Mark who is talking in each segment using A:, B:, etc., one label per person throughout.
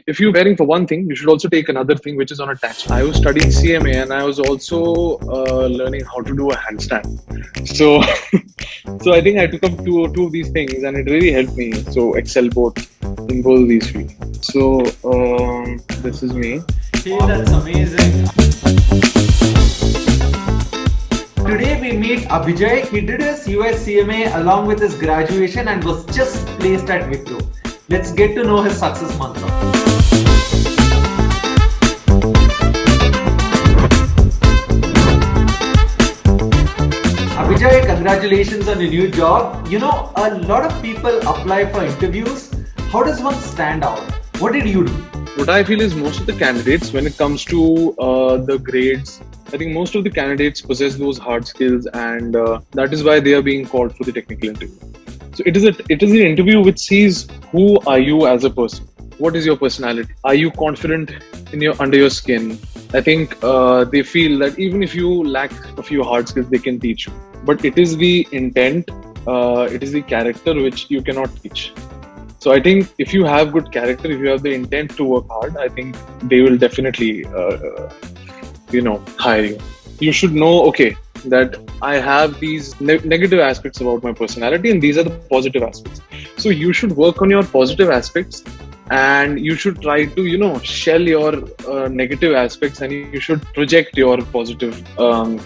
A: if you're preparing for one thing, you should also take another thing which is on attached. I was studying CMA and I was also learning how to do a handstand. So, so I think I took up two of these things and it really helped me. So excel both in both of these fields. So this is me.
B: Hey, that's amazing. Today we meet Abhijay. He did his US CMA along with his graduation and was just placed at Wipro. Let's get to know his success mantra. Abhijay, congratulations on your new job. You know, a lot of people apply for interviews. How does one stand out? What did you do?
A: What I feel is most of the candidates, when it comes to the grades, I think most of the candidates possess those hard skills, and that is why they are being called for the technical interview. So it is an interview which sees who are you as a person. What is your personality? Are you confident under your skin? I think they feel that even if you lack a few hard skills, they can teach you. But it is the intent, it is the character which you cannot teach. So I think if you have good character, if you have the intent to work hard, I think they will definitely, hire you. You should know, okay, that I have these negative aspects about my personality and these are the positive aspects. So you should work on your positive aspects and you should try to, shell your negative aspects and you should project your positive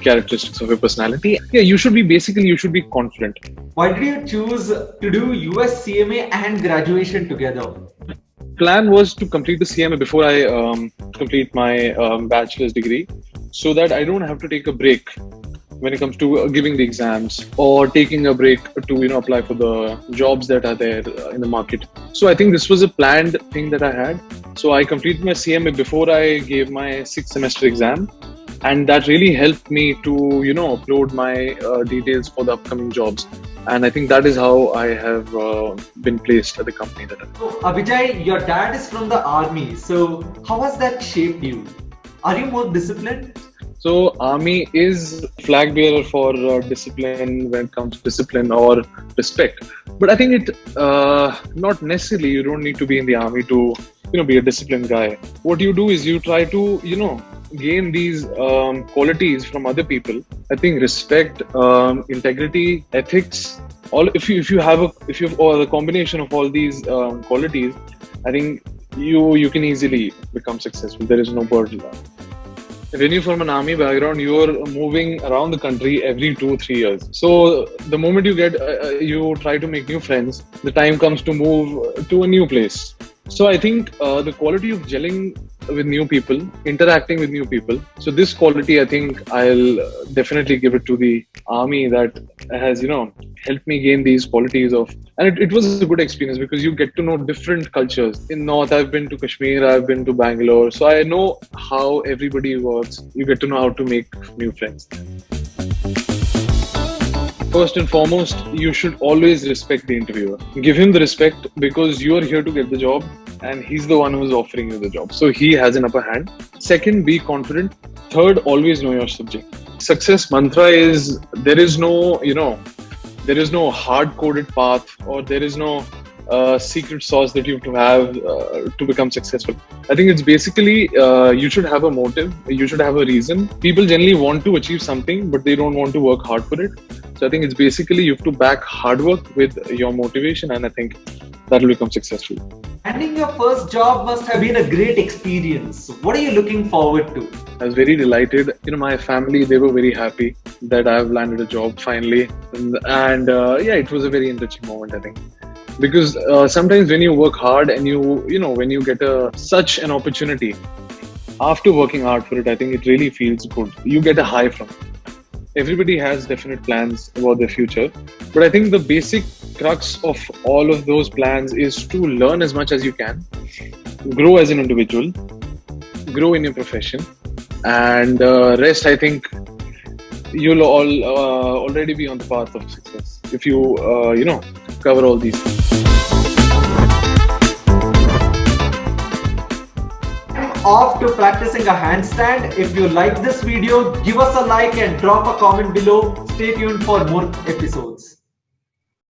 A: characteristics of your personality. Yeah, you should be confident.
B: Why did you choose to do US CMA and graduation together?
A: Plan was to complete the CMA before I complete my bachelor's degree so that I don't have to take a break when it comes to giving the exams or taking a break to apply for the jobs that are there in the market. So I think this was a planned thing that I had. So I completed my CMA before I gave my 6th semester exam, and that really helped me to upload my details for the upcoming jobs. And I think that is how I have been placed at the company that I'm.
B: So Abhijay, your dad is from the army. So how has that shaped you? Are you more disciplined?
A: So army is flag bearer for discipline when it comes to discipline or respect. But I think it not necessarily you don't need to be in the army to be a disciplined guy. What you do is you try to gain these qualities from other people. I think respect, integrity, ethics. If you have the combination of all these qualities, I think you can easily become successful. There is no burden. When you're from an army background, you're moving around the country every 2-3 years. So the moment you get, you try to make new friends, the time comes to move to a new place. So I think the quality of gelling with new people, interacting with new people. So this quality, I think I'll definitely give it to the army that has, helped me gain these qualities of, and it was a good experience because you get to know different cultures. In North, I've been to Kashmir, I've been to Bangalore. So I know how everybody works. You get to know how to make new friends. First and foremost, you should always respect the interviewer. Give him the respect because you are here to get the job and he's the one who's offering you the job. So he has an upper hand. Second, be confident. Third, always know your subject. Success mantra is there is no hard-coded path or there is no secret sauce that you have to become successful. I think it's basically you should have a motive, you should have a reason. People generally want to achieve something, but they don't want to work hard for it. So I think it's basically you have to back hard work with your motivation, and I think that will become successful.
B: Landing your first job must have been a great experience. What are you looking forward to?
A: I was very delighted. My family, they were very happy that I've landed a job finally. And it was a very enriching moment, I think. Because sometimes when you work hard and when you get such an opportunity, after working hard for it, I think it really feels good. You get a high from it. Everybody has definite plans about their future, but I think the basic crux of all of those plans is to learn as much as you can, grow as an individual, grow in your profession, and rest, I think you'll all already be on the path of success if you cover all these things.
B: Off to practicing a handstand. If you like this video, give us a like and drop a comment below. Stay tuned for more episodes.